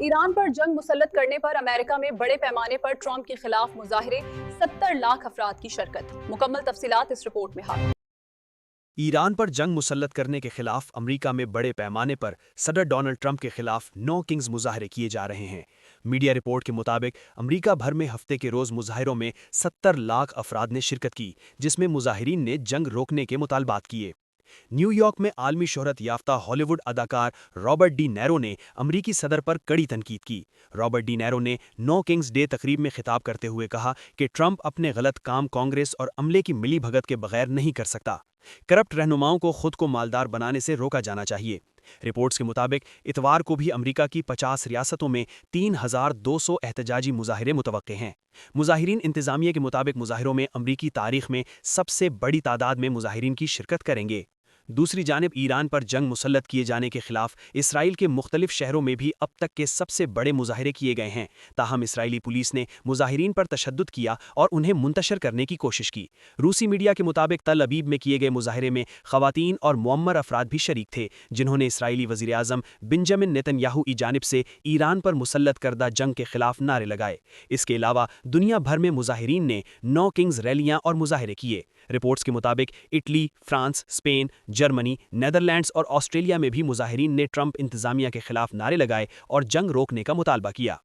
ایران پر جنگ مسلط کرنے پر امریکہ میں بڑے پیمانے پر ٹرمپ کے خلاف مظاہرے، 70 لاکھ افراد کی شرکت۔ مکمل تفصیلات اس رپورٹ میں حاصل۔ ایران پر جنگ مسلط کرنے کے خلاف امریکہ میں بڑے پیمانے پر صدر ڈونلڈ ٹرمپ کے خلاف نو کنگز مظاہرے کیے جا رہے ہیں۔ میڈیا رپورٹ کے مطابق امریکہ بھر میں ہفتے کے روز مظاہروں میں 70 لاکھ افراد نے شرکت کی، جس میں مظاہرین نے جنگ روکنے کے مطالبات کیے۔ نیو یارک میں عالمی شہرت یافتہ ہالی ووڈ اداکار رابرٹ ڈی نیرو نے امریکی صدر پر کڑی تنقید کی۔ رابرٹ ڈی نیرو نے نو کنگز ڈے تقریب میں خطاب کرتے ہوئے کہا کہ ٹرمپ اپنے غلط کام کانگریس اور عملے کی ملی بھگت کے بغیر نہیں کر سکتا۔ کرپٹ رہنماؤں کو خود کو مالدار بنانے سے روکا جانا چاہیے۔ رپورٹس کے مطابق اتوار کو بھی امریکہ کی 50 ریاستوں میں 3200 احتجاجی مظاہرے متوقع ہیں۔ مظاہرین انتظامیہ کے مطابق مظاہروں میں امریکی تاریخ میں سب سے بڑی تعداد میں مظاہرین کی شرکت کریں گے۔ دوسری جانب ایران پر جنگ مسلط کیے جانے کے خلاف اسرائیل کے مختلف شہروں میں بھی اب تک کے سب سے بڑے مظاہرے کیے گئے ہیں، تاہم اسرائیلی پولیس نے مظاہرین پر تشدد کیا اور انہیں منتشر کرنے کی کوشش کی۔ روسی میڈیا کے مطابق تل ابیب میں کیے گئے مظاہرے میں خواتین اور معمر افراد بھی شریک تھے، جنہوں نے اسرائیلی وزیر اعظم بنجامن نیتن یاہو کی جانب سے ایران پر مسلط کردہ جنگ کے خلاف نعرے لگائے۔ اس کے علاوہ دنیا بھر میں مظاہرین نے نو کنگز ریلیاں اور مظاہرے کیے۔ رپورٹس کے مطابق Italy, France, Spain, Germany, Netherlands اور آسٹریلیا میں بھی مظاہرین نے ٹرمپ انتظامیہ کے خلاف نعرے لگائے اور جنگ روکنے کا مطالبہ کیا۔